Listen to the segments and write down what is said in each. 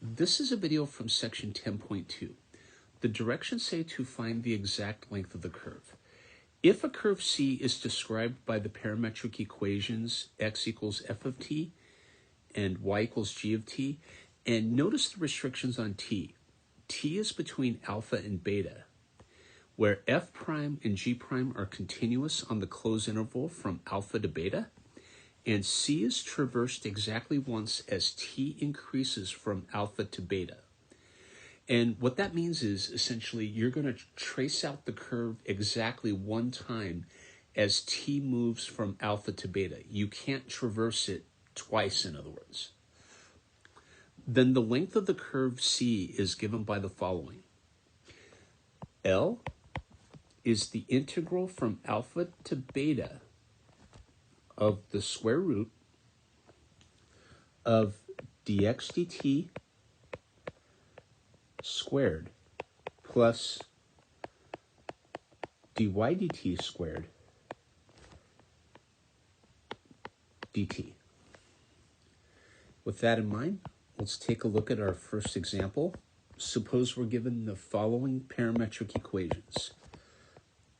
This is a video from section 10.2. The directions say to find the exact length of the curve. If a curve C is described by the parametric equations x equals f of t and y equals g of t, and notice the restrictions on t. T is between alpha and beta, where f prime and g prime are continuous on the closed interval from alpha to beta, and C is traversed exactly once as t increases from alpha to beta. And what that means is essentially you're going to trace out the curve exactly one time as t moves from alpha to beta. You can't traverse it twice, in other words. Then the length of the curve C is given by the following. L is the integral from alpha to beta of the square root of dx dt squared plus dy dt squared dt. With that in mind, let's take a look at our first example. Suppose we're given the following parametric equations.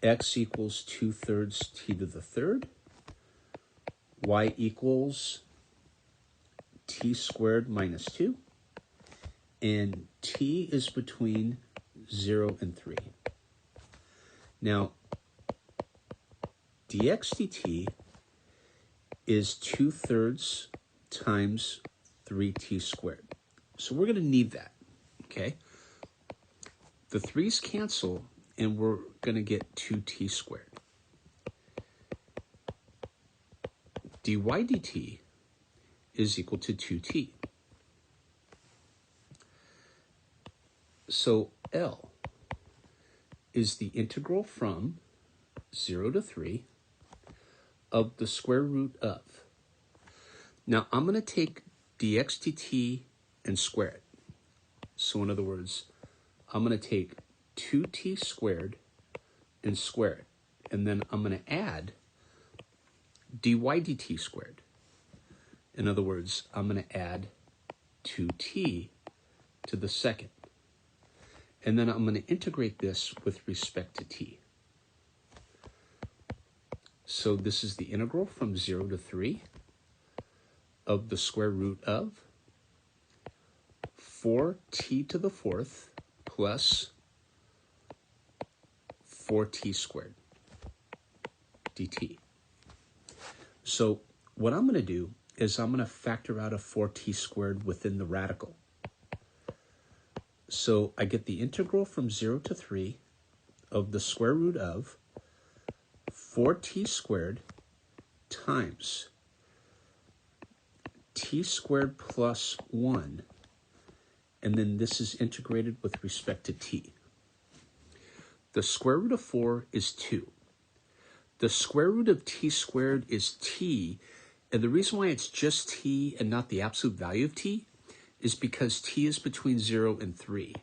X equals 2/3 t to the third. Y equals t squared minus 2. And t is between 0 and 3. Now, dx dt is 2/3 times 3t squared. So we're going to need that, okay? The 3's cancel, and we're going to get 2t squared. dy dt is equal to 2t. So L is the integral from 0 to 3 of the square root of. Now I'm going to take dx dt and square it. So in other words, I'm going to take 2t squared and square it. And then I'm going to add dy dt squared. In other words, I'm going to add 2t to the second. And then I'm going to integrate this with respect to t. So this is the integral from 0 to 3 of the square root of 4t to the fourth plus 4t squared dt. So what I'm going to do is I'm going to factor out a 4t squared within the radical. So I get the integral from 0 to 3 of the square root of 4t squared times t squared plus 1, and then this is integrated with respect to t. The square root of 4 is 2. The square root of t squared is t, and the reason why it's just t and not the absolute value of t is because t is between 0 and 3.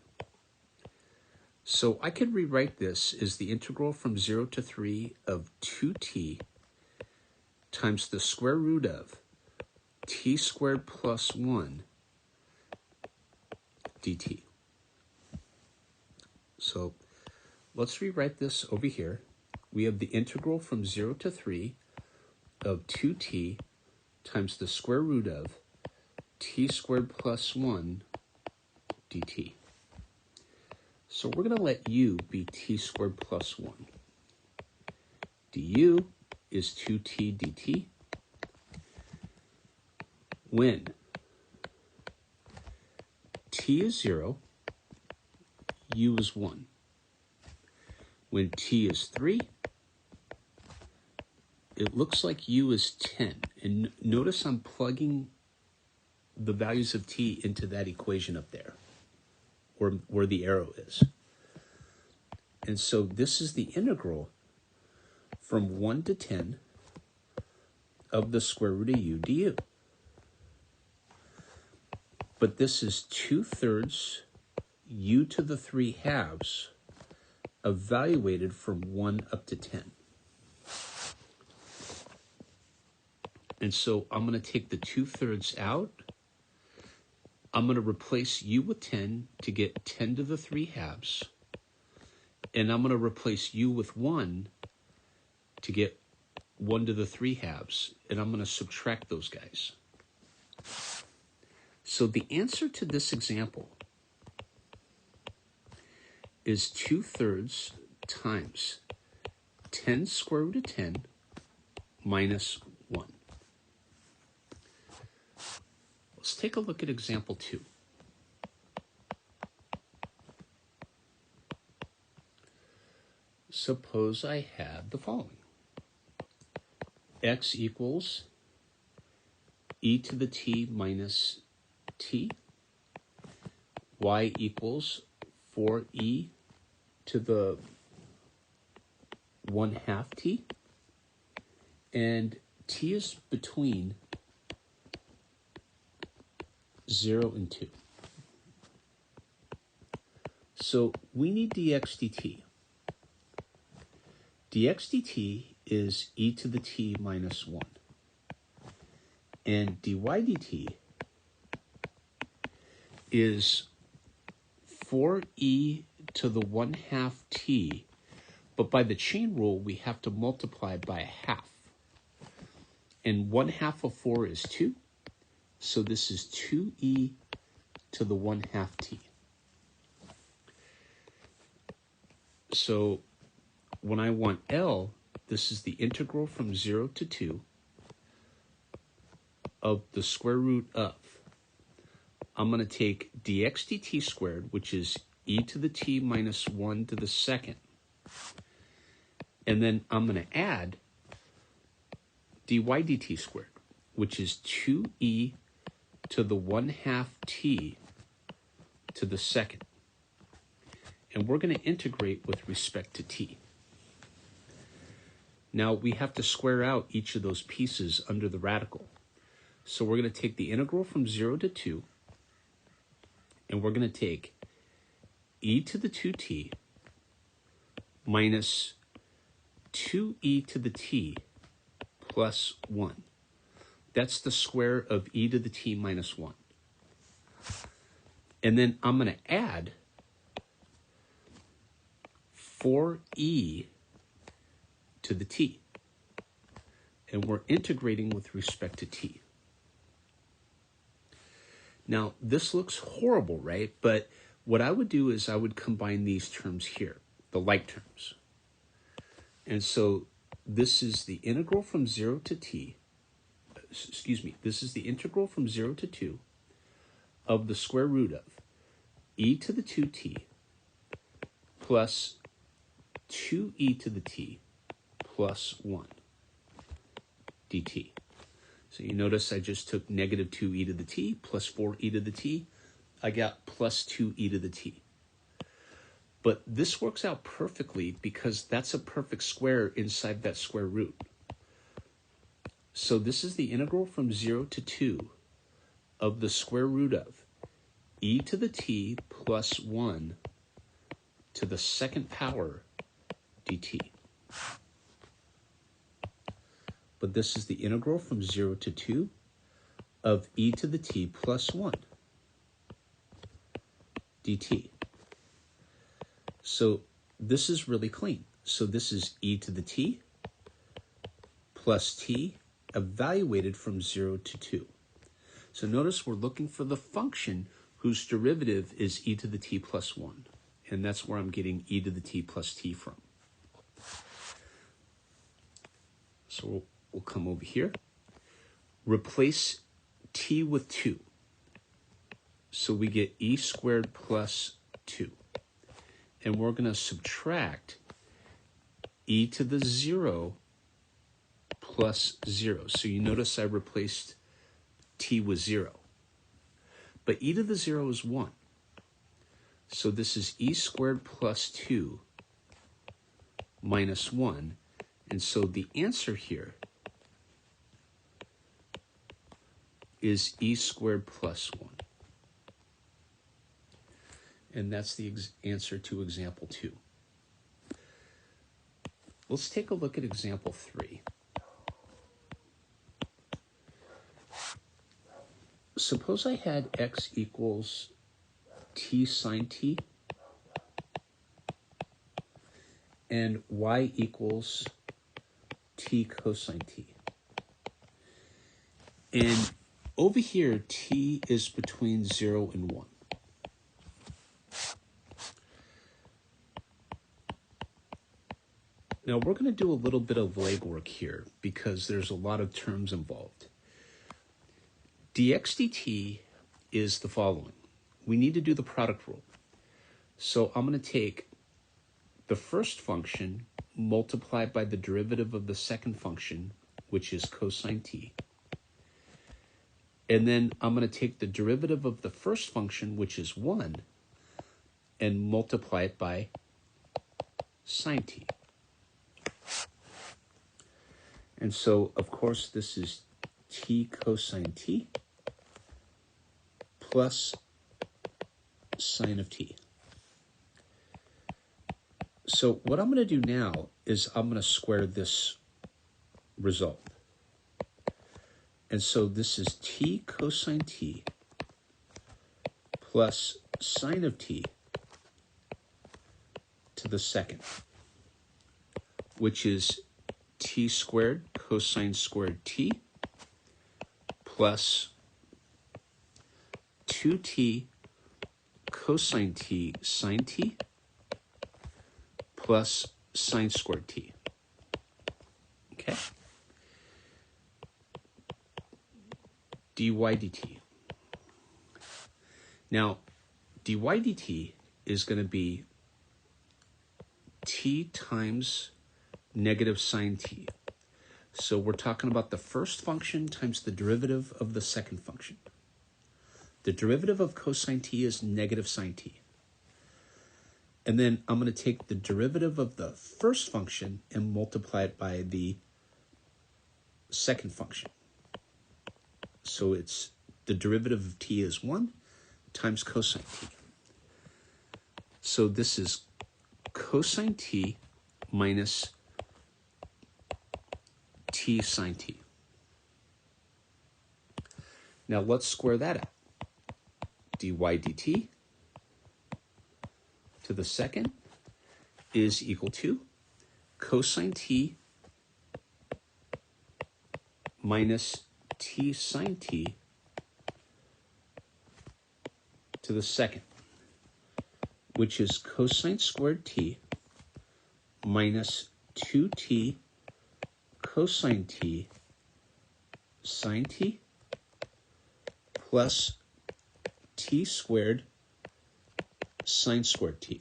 So I could rewrite this as the integral from 0 to 3 of 2t times the square root of t squared plus 1 dt. So let's rewrite this over here. We have the integral from 0 to 3 of 2t times the square root of t squared plus 1 dt. So we're going to let u be t squared plus 1. du is 2t dt when t is 0, u is 1. When t is 3, it looks like u is 10. And notice I'm plugging the values of t into that equation up there, or where the arrow is. And so this is the integral from 1 to 10 of the square root of u du. But this is 2/3 u to the 3 halves evaluated from 1 up to 10. And so I'm going to take the 2/3 out, I'm going to replace u with 10 to get 10 to the 3 halves. And I'm going to replace u with 1 to get 1 to the 3 halves. And I'm going to subtract those guys. So the answer to this example is 2/3 times 10 square root of 10 minus 1. Let's take a look at example 2. Suppose I had the following. X equals e to the t minus t. Y equals 4e to the 1/2 t. And t is between 0 and 2. So we need dx dt. dx dt is e to the t minus 1. And dy dt is 4e to the 1/2 t, but by the chain rule, we have to multiply by a half. And 1/2 of 4 is 2, so this is 2e to the 1/2 t. So when I want L, this is the integral from 0 to 2 of the square root of. I'm going to take dx dt squared, which is e to the t minus 1 to the second. And then I'm going to add dy dt squared, which is 2e to the 1/2 t to the second. And we're going to integrate with respect to t. Now we have to square out each of those pieces under the radical. So we're going to take the integral from 0 to 2, and we're going to take e to the 2t minus 2e to the t plus 1. That's the square of e to the t minus 1. And then I'm going to add 4e to the t. And we're integrating with respect to t. Now, this looks horrible, right? But what I would do is I would combine these terms here, the like terms. And so this is the integral from 0 to t. This is the integral from 0 to 2 of the square root of e to the 2t plus 2e to the t plus 1 dt. So you notice I just took negative 2e to the t plus 4e to the t. I got plus 2e to the t. But this works out perfectly because that's a perfect square inside that square root. So this is the integral from 0 to 2 of the square root of e to the t plus 1 to the second power dt. But this is the integral from 0 to 2 of e to the t plus 1 dt. So this is really clean. So this is e to the t plus t evaluated from 0 to 2. So notice we're looking for the function whose derivative is e to the t plus 1. And that's where I'm getting e to the t plus t from. So we'll come over here. Replace t with 2. So we get e squared plus 2. And we're going to subtract e to the 0 plus 0. So you notice I replaced t with 0. But e to the 0 is 1. So this is e squared plus 2 minus 1. And so the answer here is e squared plus 1. And that's the answer to example 2. Let's take a look at example 3. suppose I had x equals t sine t and y equals t cosine t. And over here, t is between 0 and 1. Now we're going to do a little bit of legwork here because there's a lot of terms involved. dx dt is the following. We need to do the product rule. So I'm going to take the first function multiplied by the derivative of the second function, which is cosine t. And then I'm going to take the derivative of the first function, which is 1, and multiply it by sine t. And so, of course, this is t cosine t plus sine of t. So what I'm going to do now is I'm going to square this result. And so this is t cosine t plus sine of t to the second, which is t squared cosine squared t plus 2t cosine t sine t plus sine squared t. Okay? dy dt. Now, dy dt is going to be t times negative sine t. So we're talking about the first function times the derivative of the second function. The derivative of cosine t is negative sine t. And then I'm going to take the derivative of the first function and multiply it by the second function. So it's the derivative of t is 1 times cosine t. So this is cosine t minus t sine t. Now let's square that out. dy dt to the second is equal to cosine t minus t sine t to the second, which is cosine squared t minus 2t cosine t sine t plus t squared sine squared t.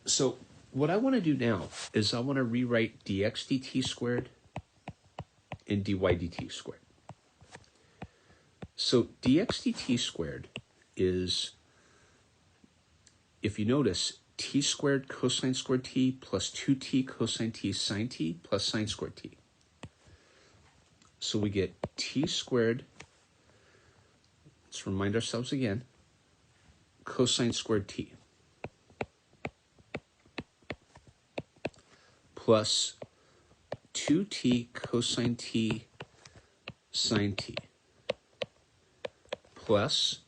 So what I want to do now is I want to rewrite dx dt squared and dy dt squared. So dx dt squared is, if you notice, t squared cosine squared t plus 2t cosine t sine t plus sine squared t. So we get t squared, let's remind ourselves again, cosine squared t plus 2t cosine t sine t plus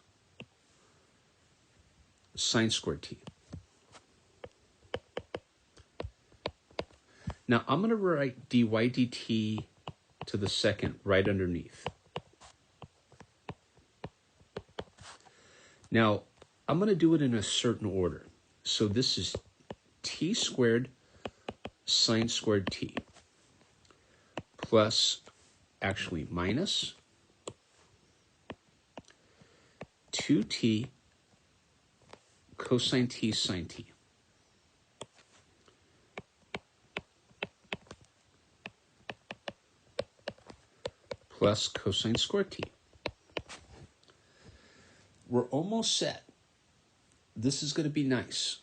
sine squared t. Now I'm going to write dy dt to the second right underneath. Now I'm going to do it in a certain order. So this is t squared sine squared t plus, actually minus 2t cosine t sine t plus cosine squared t. We're almost set. This is going to be nice.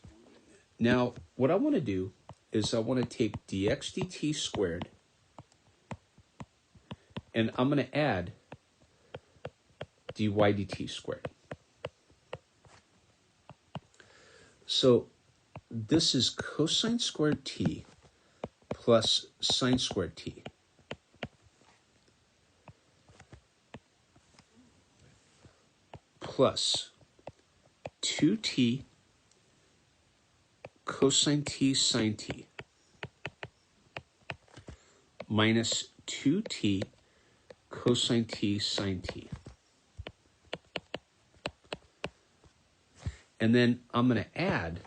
Now, what I want to do is I want to take dx dt squared and I'm going to add dy dt squared. So this is cosine squared t plus sine squared t plus 2t cosine t sine t minus 2t cosine t sine t. And then I'm going to add,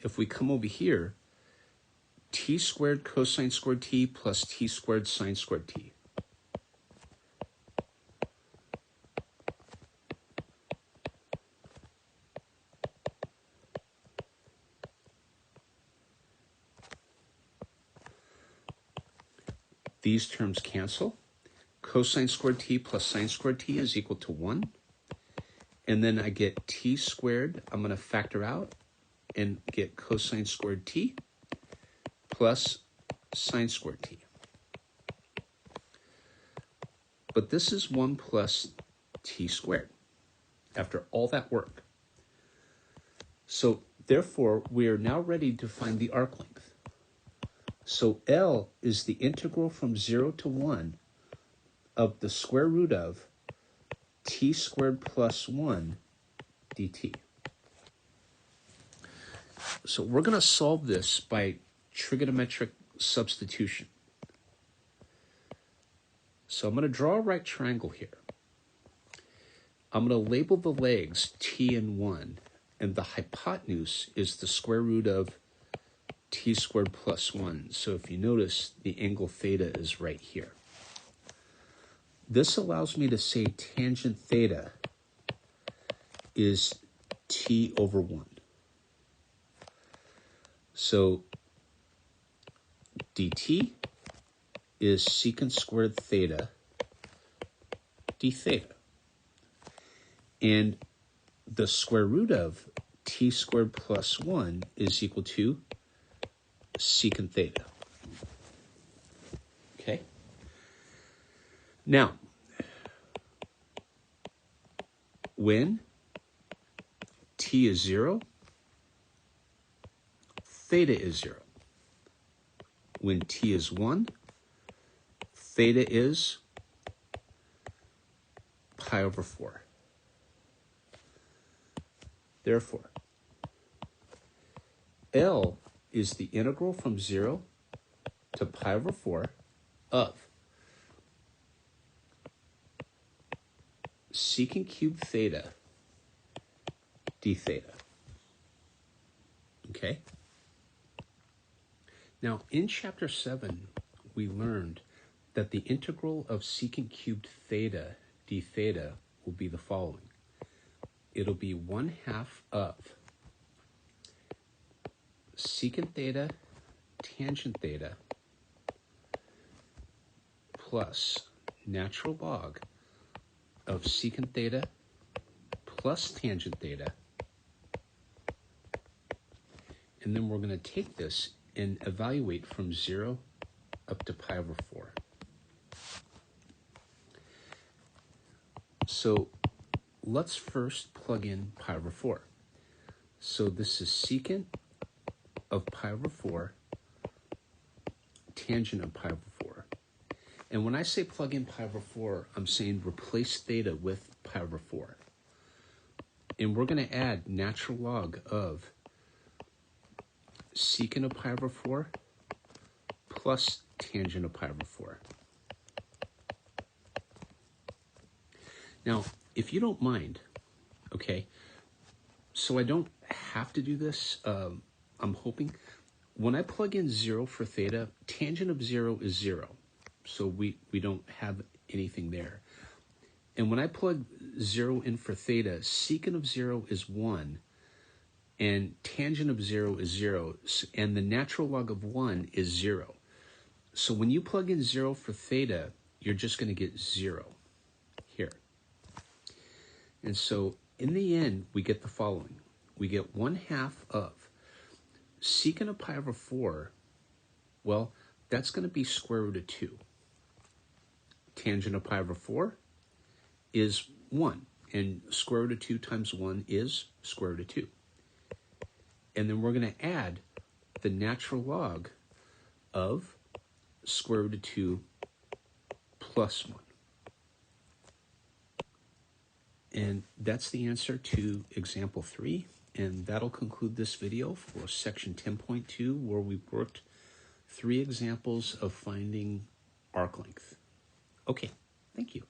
if we come over here, t squared cosine squared t plus t squared sine squared t. These terms cancel. Cosine squared t plus sine squared t is equal to 1. And then I get t squared. I'm going to factor out and get cosine squared t plus sine squared t. But this is 1 plus t squared after all that work. So therefore, we are now ready to find the arc length. So L is the integral from 0 to 1 of the square root of t squared plus 1 dt. So we're going to solve this by trigonometric substitution. So I'm going to draw a right triangle here. I'm going to label the legs t and 1, and the hypotenuse is the square root of t squared plus 1. So if you notice, the angle theta is right here. This allows me to say tangent theta is t over 1. So dt is secant squared theta d theta. And the square root of t squared plus 1 is equal to secant theta. Okay? Now, when t is 0, theta is 0. When t is 1, theta is pi over 4. Therefore, L is the integral from 0 to pi over 4 of secant cubed theta d theta. Okay? Now, in Chapter 7, we learned that the integral of secant cubed theta d theta will be the following. It'll be 1/2 of secant theta tangent theta plus natural log of secant theta plus tangent theta. And then we're going to take this and evaluate from 0 up to pi over 4. So let's first plug in pi over 4. So this is secant of pi over 4, tangent of pi over 4. And when I say plug in pi over 4, I'm saying replace theta with pi over 4. And we're going to add natural log of secant of pi over 4 plus tangent of pi over 4. Now, if you don't mind, okay, so I don't have to do this, I'm hoping, when I plug in 0 for theta, tangent of 0 is 0. So we don't have anything there. And when I plug 0 in for theta, secant of 0 is 1, and tangent of 0 is 0, and the natural log of 1 is 0. So when you plug in 0 for theta, you're just going to get 0 here. And so in the end, we get the following. We get 1/2 of secant of pi over 4. Well, that's going to be square root of 2. Tangent of pi over 4 is 1. And square root of 2 times 1 is square root of 2. And then we're going to add the natural log of square root of 2 plus 1. And that's the answer to example 3. And that'll conclude this video for section 10.2, where we worked 3 examples of finding arc length. Okay, thank you.